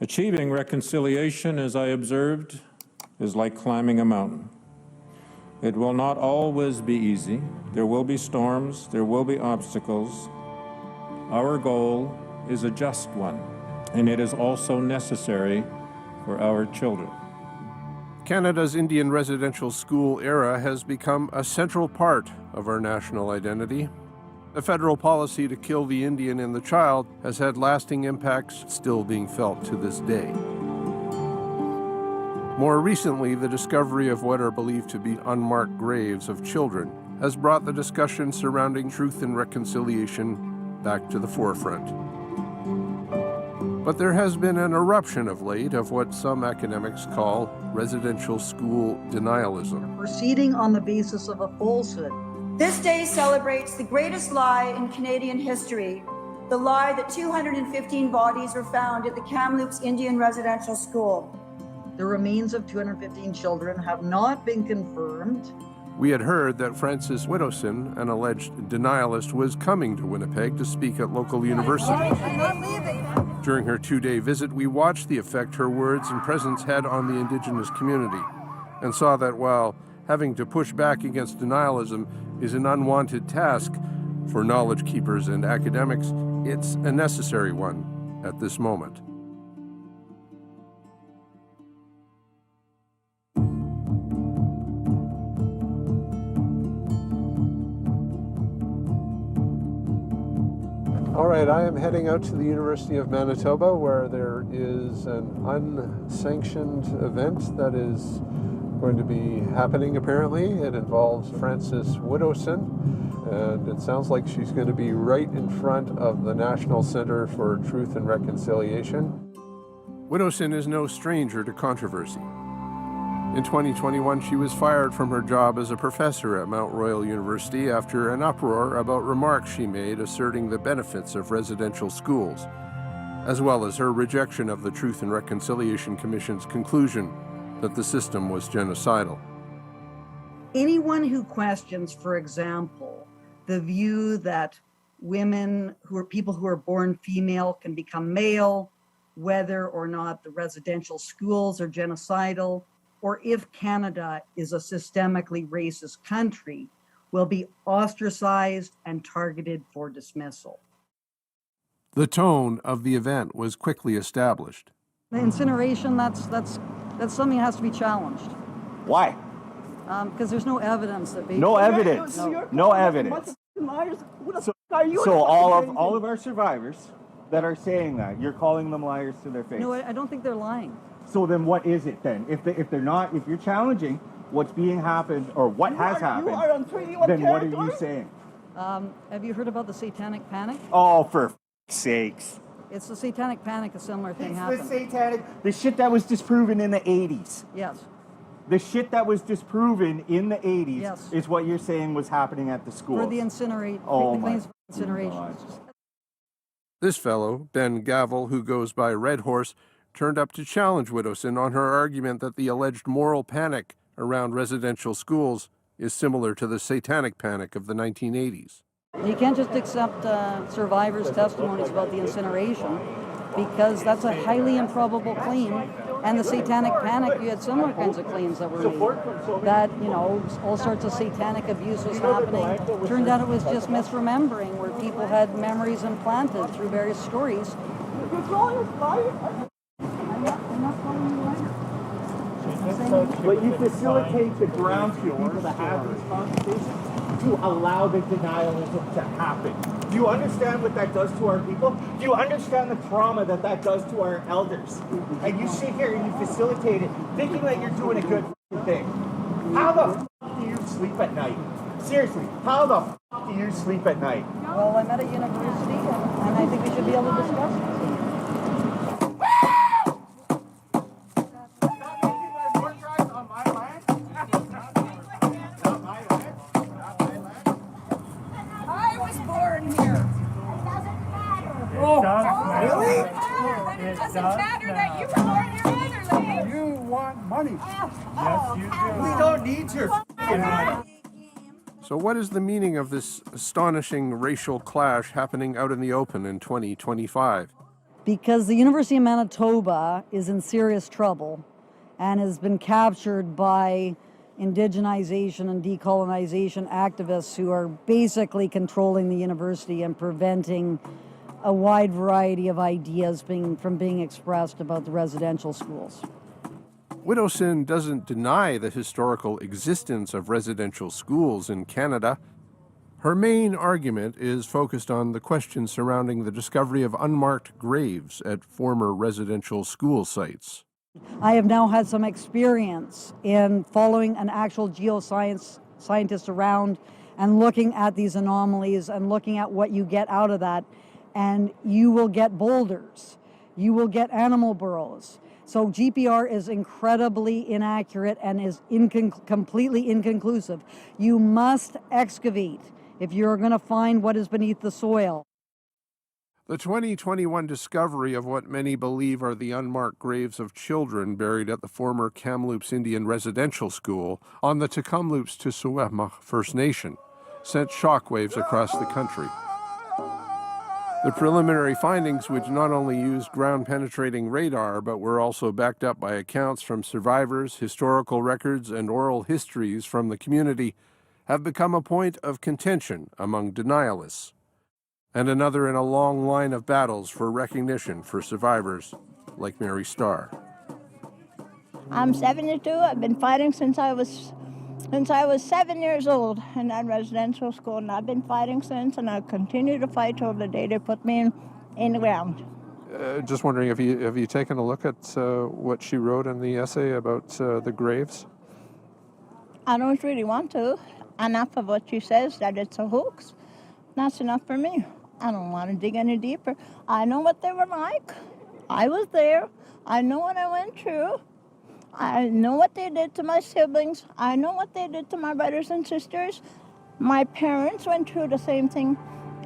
Achieving reconciliation, as I observed, is like climbing a mountain. It will not always be easy. There will be storms, there will be obstacles. Our goal is a just one, and it is also necessary for our children. Canada's Indian residential school era has become a central part of our national identity. The federal policy to kill the Indian in the child has had lasting impacts still being felt to this day. More recently, the discovery of what are believed to be unmarked graves of children has brought the discussion surrounding truth and reconciliation back to the forefront. But there has been an eruption of late of what some academics call residential school denialism. Proceeding on the basis of a falsehood. This day celebrates the greatest lie in Canadian history, the lie that 215 bodies were found at the Kamloops Indian Residential School. The remains of 215 children have not been confirmed. We had heard that Frances Widdowson, an alleged denialist, was coming to Winnipeg to speak at local universities. During her two-day visit, we watched the effect her words and presence had on the Indigenous community and saw that while having to push back against denialism is an unwanted task for knowledge keepers and academics, it's a necessary one at this moment. All right, I am heading out to the University of Manitoba where there is an unsanctioned event that is going to be happening apparently. It involves Frances Widdowson, and it sounds like she's going to be right in front of the National Center for Truth and Reconciliation. Widdowson is no stranger to controversy. In 2021, she was fired from her job as a professor at Mount Royal University after an uproar about remarks she made asserting the benefits of residential schools, as well as her rejection of the Truth and Reconciliation Commission's conclusion that the system was genocidal. Anyone who questions, for example, the view that women people who are born female can become male, whether or not the residential schools are genocidal, or if Canada is a systemically racist country, will be ostracized and targeted for dismissal. The tone of the event was quickly established. The incineration, that's something that has to be challenged. Why? Because there's no evidence that No evidence. No evidence. So all of our survivors that are saying that, you're calling them liars to their face. No, I don't think they're lying. So then what is it then? If you're challenging what's being happened or what has happened, then what are you saying? Have you heard about the Satanic Panic? Oh, for sakes. It's the Satanic Panic, a similar thing happened. The shit that was disproven in the 80s. Yes. The shit that was disproven in the 80s Yes. is what you're saying was happening at the school. For the the claims of incineration. God. This fellow, Ben Gavel, who goes by Red Horse, turned up to challenge Widdowson on her argument that the alleged moral panic around residential schools is similar to the Satanic Panic of the 1980s. You can't just accept survivors' testimonies about the incineration because that's a highly improbable claim. And the Satanic Panic, you had similar kinds of claims that were made. That, all sorts of satanic abuse was happening. Turned out it was just misremembering, where people had memories implanted through various stories. But you facilitate the grounds for people to have these conversations to allow the denialism to happen. Do you understand what that does to our people? Do you understand the trauma that does to our elders? And you sit here and you facilitate it, thinking that you're doing a good thing. How the f*** do you sleep at night? Seriously, how the f*** do you sleep at night? Well, I'm at a university, and I think we should be able to discuss this. It doesn't matter that you were born here either, Lee. You want money. Yes, you do. We don't need your money. So what is the meaning of this astonishing racial clash happening out in the open in 2025? because the University of Manitoba is in serious trouble and has been captured by indigenization and decolonization activists who are basically controlling the university and preventing a wide variety of ideas from being expressed about the residential schools. Widdowson doesn't deny the historical existence of residential schools in Canada. Her main argument is focused on the question surrounding the discovery of unmarked graves at former residential school sites. I have now had some experience in following an actual scientist around and looking at these anomalies and looking at what you get out of that. And you will get boulders, you will get animal burrows. So GPR is incredibly inaccurate and is completely inconclusive. You must excavate if you're going to find what is beneath the soil. The 2021 discovery of what many believe are the unmarked graves of children buried at the former Kamloops Indian Residential School on the Tk'emlúps Tsutsuw'émc First Nation sent shockwaves across the country. The preliminary findings, which not only used ground-penetrating radar, but were also backed up by accounts from survivors, historical records, and oral histories from the community, have become a point of contention among denialists, and another in a long line of battles for recognition for survivors like Mary Starr. I'm 72. I've been fighting since I was 7 years old in that residential school, and I've been fighting since, and I'll continue to fight till the day they put me in the ground. Just wondering, have you taken a look at what she wrote in the essay about the graves? I don't really want to. Enough of what she says that it's a hoax. That's enough for me. I don't want to dig any deeper. I know what they were like. I was there. I know what I went through. I know what they did to my siblings. I know what they did to my brothers and sisters. My parents went through the same thing.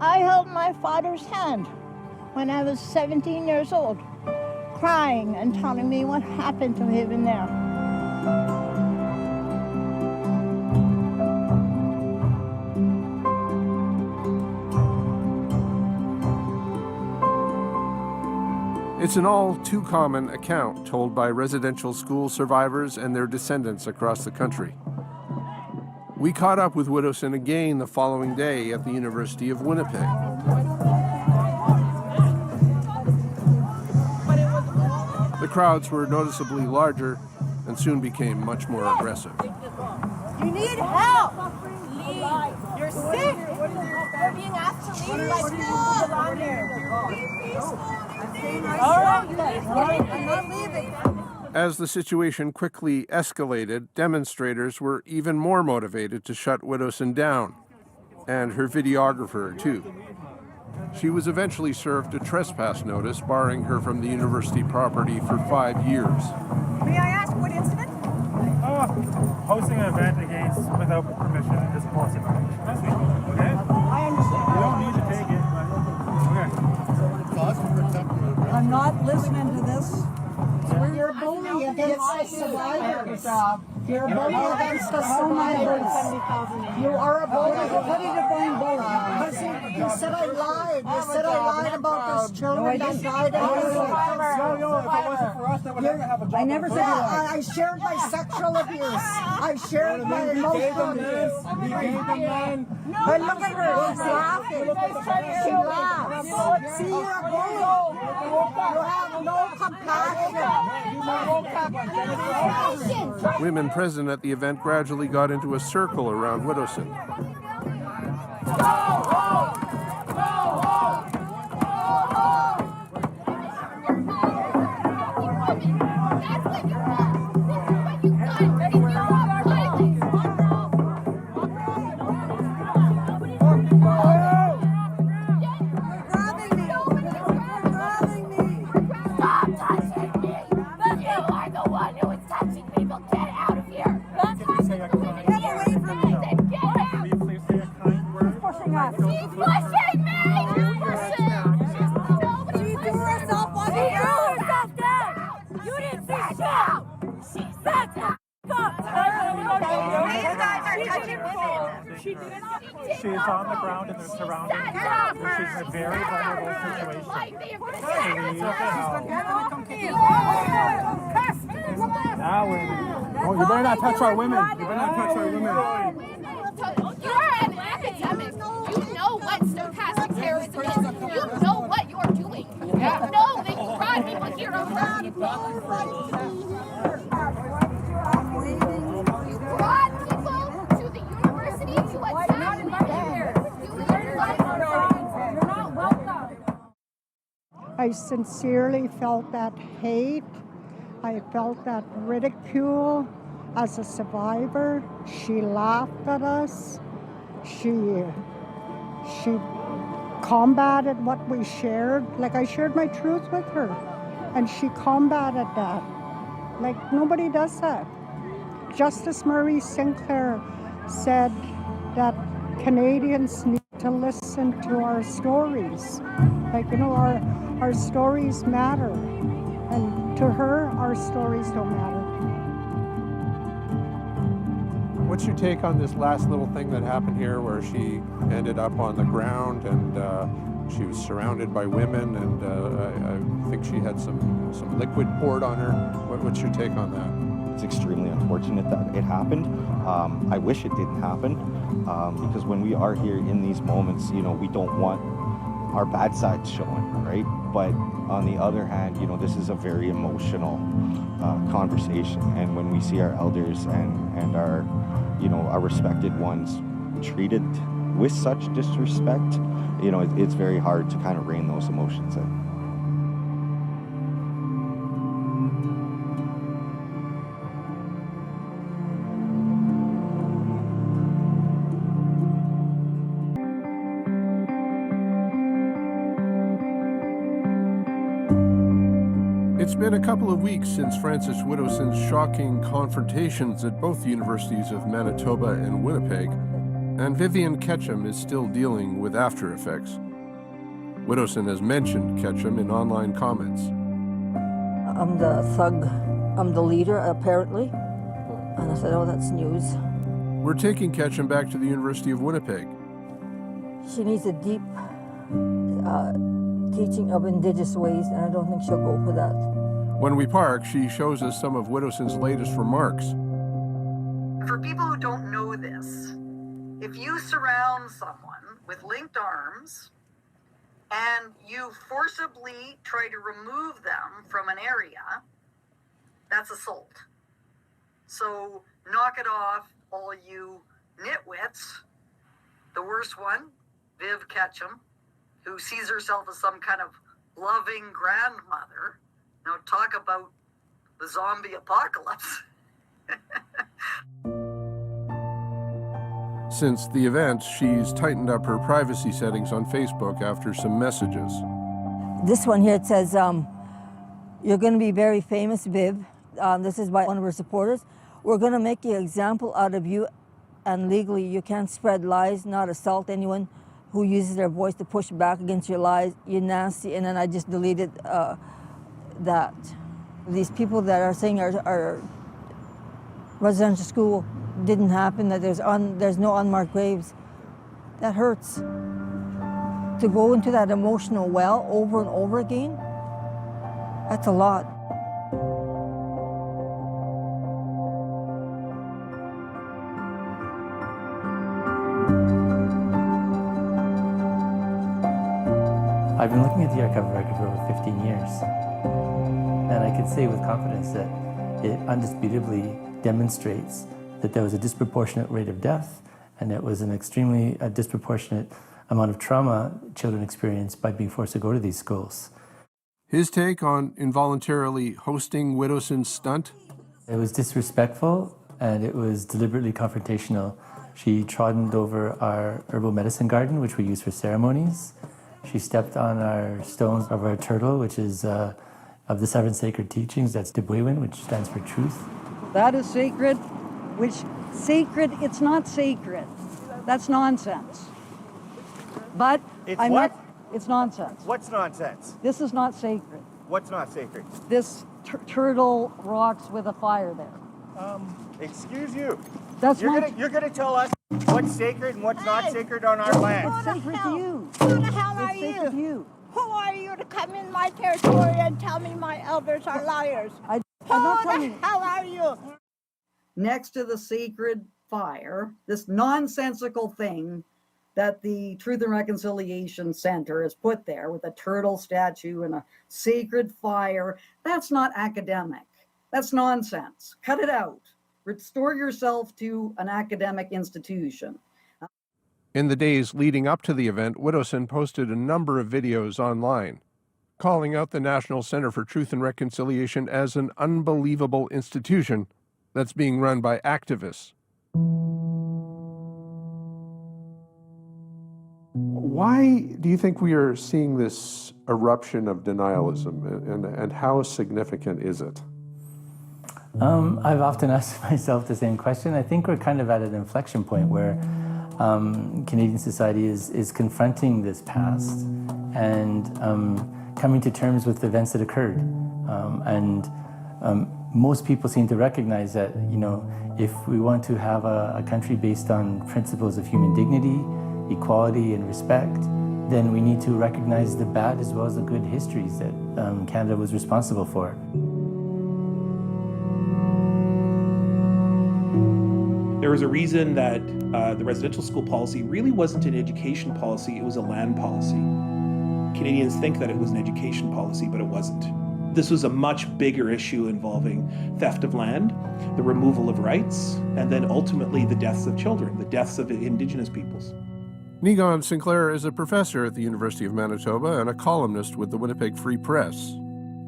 I held my father's hand when I was 17 years old, crying and telling me what happened to him in there. It's an all too common account told by residential school survivors and their descendants across the country. We caught up with Widdowson again the following day at the University of Winnipeg. The crowds were noticeably larger and soon became much more aggressive. You need help. Leave. You're sick. You're being asked to leave by people who belong here. Be peaceful. All right, I'm not leaving. As the situation quickly escalated, demonstrators were even more motivated to shut Widdowson down, and her videographer too. She was eventually served a trespass notice barring her from the university property for 5 years. May I ask what incident? Hosting an event without permission is possible. Okay? I understand. You don't need to take it, but okay. I'm not listening to this. You're a bully against survivors. You're a bully against the survivors. You are a bully. How did you find bully? Because you said I lied. You said I lied about this children that died at the I never said I shared my sexual abuse. I shared my emotional abuse. But look at her. She's laughing. She laughs. See, you're a bully. You have no compassion. Women present at the event gradually got into a circle around Widdowson. Get away from me! He's pushing us! She's on the ground in the surrounding ground. She's in a very vulnerable situation. Now you better not touch our women. You better not touch our women. You're an academic. You know what stochastic terrorism is. You know what you're doing. You know that you brought people here on purpose. You brought people to the university to attack You're not welcome. I sincerely felt that hate. I felt that ridicule. As a survivor, she laughed at us. She combated what we shared. Like, I shared my truth with her, and she combated that. Like, nobody does that. Justice Murray Sinclair said that Canadians need to listen to our stories. Like, you know, our stories matter. And to her, our stories don't matter. What's your take on this last little thing that happened here where she ended up on the ground and she was surrounded by women and I think she had some liquid poured on her? What's your take on that? It's extremely unfortunate that it happened. I wish it didn't happen because when we are here in these moments, you know, we don't want our bad sides showing, right? But on the other hand, you know, this is a very emotional conversation, and when we see our elders and our, you know, our respected ones treated with such disrespect, you know, it's very hard to kind of rein those emotions in. It's been a couple of weeks since Frances Widdowson's shocking confrontations at both universities of Manitoba and Winnipeg, and Vivian Ketchum is still dealing with after effects. Widdowson has mentioned Ketchum in online comments. I'm the thug, I'm the leader, apparently. And I said, oh, that's news. We're taking Ketchum back to the University of Winnipeg. She needs a deep teaching of Indigenous ways, and I don't think she'll go for that. When we park, she shows us some of Widdowson's latest remarks. For people who don't know this, if you surround someone with linked arms and you forcibly try to remove them from an area, that's assault. So knock it off, all you nitwits. The worst one, Viv Ketchum, who sees herself as some kind of loving grandmother. Now talk about the zombie apocalypse. Since the event, she's tightened up her privacy settings on Facebook after some messages. This one here, it says, you're going to be very famous, Viv. This is by one of her supporters. We're going to make an example out of you, and legally you can't spread lies, not assault anyone who uses their voice to push back against your lies. You're nasty. And then I just deleted that. These people that are saying our residential school didn't happen, that there's no unmarked graves, that hurts. To go into that emotional well over and over again, that's a lot. I've been looking at the archival record for over 15 years, and I can say with confidence that it undisputably demonstrates that there was a disproportionate rate of death, and it was an extremely disproportionate amount of trauma children experienced by being forced to go to these schools. His take on involuntarily hosting Widdowson's stunt? It was disrespectful, and it was deliberately confrontational. She trodden over our herbal medicine garden, which we use for ceremonies. She stepped on our stones of our turtle, which is of the 7 sacred teachings. That's Debwewin, which stands for truth. That is sacred, which sacred, it's not sacred. That's nonsense. But it's nonsense. What's nonsense? This is not sacred. What's not sacred? This turtle rocks with a fire there. Excuse you. That's you're gonna tell us What's sacred and what's not sacred on our land? It's sacred to you. Who the hell are It's sacred to you? you. Who are you to come in my territory and tell me my elders are liars? I'm not Who telling the you. hell are you? Next to the sacred fire, this nonsensical thing that the Truth and Reconciliation Center has put there with a turtle statue and a sacred fire, that's not academic. That's nonsense. Cut it out. Restore yourself to an academic institution. In the days leading up to the event, Widdowson posted a number of videos online, calling out the National Center for Truth and Reconciliation as an unbelievable institution that's being run by activists. Why do you think we are seeing this eruption of denialism, and how significant is it? I've often asked myself the same question. I think we're kind of at an inflection point where Canadian society is confronting this past and coming to terms with the events that occurred. Most people seem to recognize that, you know, if we want to have a country based on principles of human dignity, equality, and respect, then we need to recognize the bad as well as the good histories that Canada was responsible for. There was a reason that the residential school policy really wasn't an education policy, it was a land policy. Canadians think that it was an education policy, but it wasn't. This was a much bigger issue involving theft of land, the removal of rights, and then ultimately the deaths of children, the deaths of Indigenous peoples. Niigaan Sinclair is a professor at the University of Manitoba and a columnist with the Winnipeg Free Press.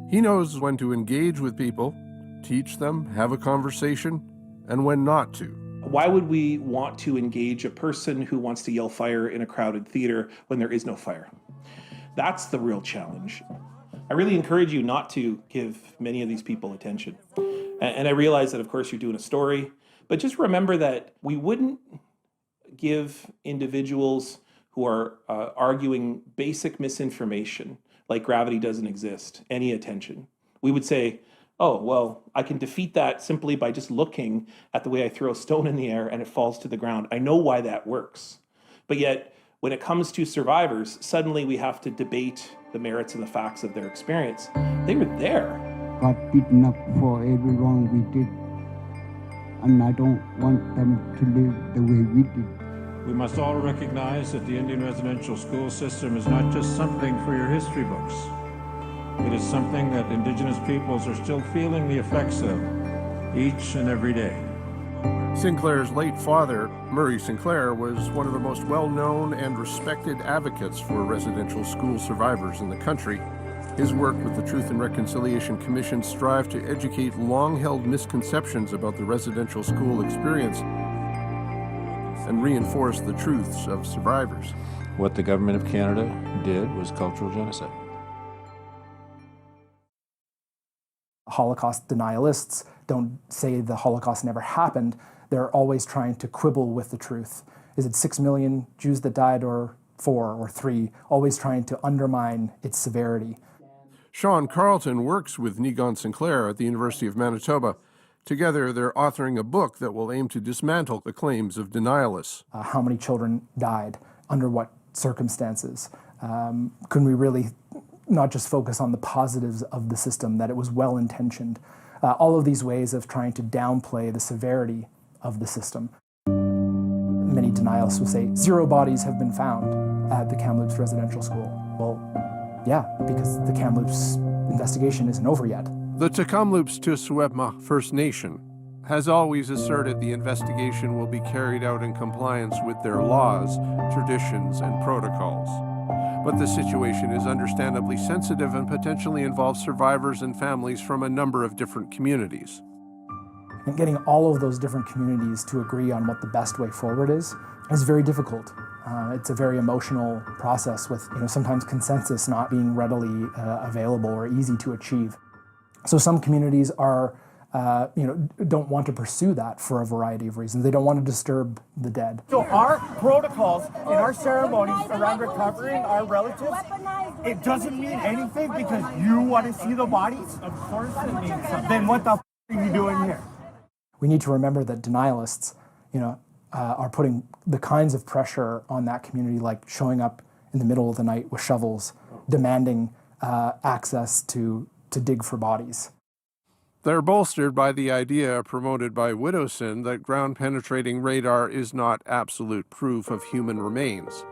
He knows when to engage with people, teach them, have a conversation, and when not to. Why would we want to engage a person who wants to yell fire in a crowded theater when there is no fire? That's the real challenge. I really encourage you not to give many of these people attention. And I realize that, of course, you're doing a story, but just remember that we wouldn't give individuals who are arguing basic misinformation, like gravity doesn't exist, any attention. We would say, oh, well, I can defeat that simply by just looking at the way I throw a stone in the air and it falls to the ground. I know why that works. But yet, when it comes to survivors, suddenly we have to debate the merits and the facts of their experience. They were there. Got beaten up for every wrong we did, and I don't want them to live the way we did. We must all recognize that the Indian residential school system is not just something for your history books. It is something that Indigenous peoples are still feeling the effects of each and every day. Sinclair's late father, Murray Sinclair, was one of the most well-known and respected advocates for residential school survivors in the country. His work with the Truth and Reconciliation Commission strive to educate long-held misconceptions about the residential school experience and reinforce the truths of survivors. What the government of Canada did was cultural genocide. Holocaust denialists don't say the Holocaust never happened. They're always trying to quibble with the truth. Is it 6 million Jews that died, or 4 or 3? Always trying to undermine its severity. Sean Carlton works with Niigaan Sinclair at the University of Manitoba. Together, they're authoring a book that will aim to dismantle the claims of denialists. How many children died? Under what circumstances? Can we really not just focus on the positives of the system, that it was well-intentioned? All of these ways of trying to downplay the severity of the system. Many denialists will say 0 bodies have been found at the Kamloops Residential School. Well, yeah, because the Kamloops investigation isn't over yet. The Tk'emlúps te Secwépemc First Nation has always asserted the investigation will be carried out in compliance with their laws, traditions, and protocols. But the situation is understandably sensitive and potentially involves survivors and families from a number of different communities. And getting all of those different communities to agree on what the best way forward is very difficult. It's a very emotional process with, sometimes consensus not being readily available or easy to achieve. So some communities are, don't want to pursue that for a variety of reasons. They don't want to disturb the dead. So our protocols in our ceremonies around recovering our relatives, it doesn't mean anything because you want to see the bodies? Of course it means something. Then what the f*** are you doing here? We need to remember that denialists, are putting the kinds of pressure on that community, like showing up in the middle of the night with shovels, demanding access to dig for bodies. They're bolstered by the idea promoted by Widdowson that ground-penetrating radar is not absolute proof of human remains,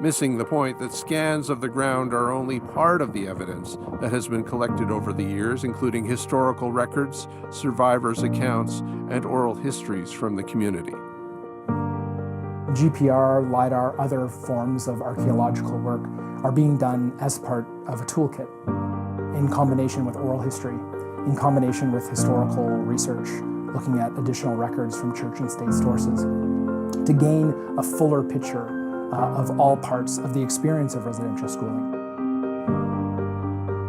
missing the point that scans of the ground are only part of the evidence that has been collected over the years, including historical records, survivors' accounts, and oral histories from the community. GPR, LiDAR, other forms of archaeological work are being done as part of a toolkit in combination with oral history, in combination with historical research, looking at additional records from church and state sources, to gain a fuller picture of all parts of the experience of residential schooling.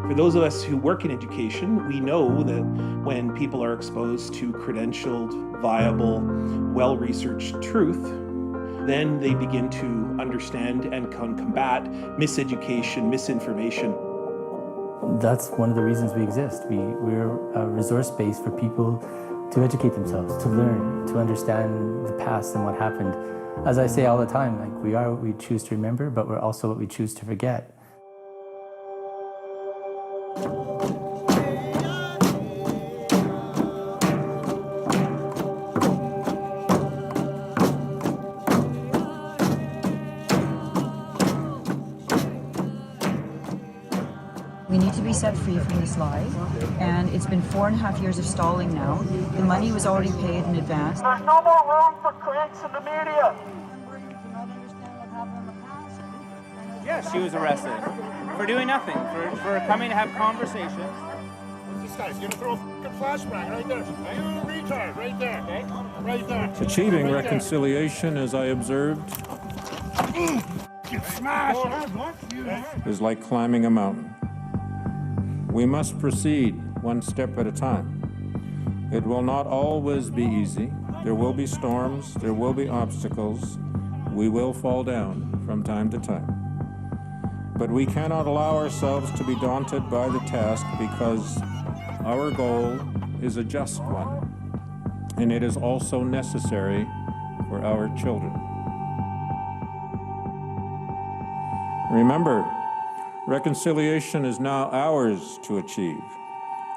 For those of us who work in education, we know that when people are exposed to credentialed, viable, well-researched truth, then they begin to understand and combat miseducation, misinformation. That's one of the reasons we exist. We're a resource base for people to educate themselves, to learn, to understand the past and what happened. As I say all the time, like we are what we choose to remember, but we're also what we choose to forget. We need to be set free from this lie, and it's been 4.5 years of stalling now. The money was already paid in advance. There's no more room for cranks in the media. Yes, she was arrested for doing nothing, for coming to have conversations. This guy's gonna throw a fucking flashbang right there. You retard, right there. Okay? Right there. Achieving right reconciliation, as I observed, Get smashed. is like climbing a mountain. We must proceed one step at a time. It will not always be easy. There will be storms, there will be obstacles. We will fall down from time to time. But we cannot allow ourselves to be daunted by the task, because our goal is a just one, and it is also necessary for our children. Remember, reconciliation is now ours to achieve.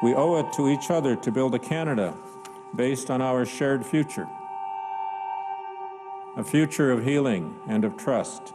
We owe it to each other to build a Canada based on our shared future, a future of healing and of trust,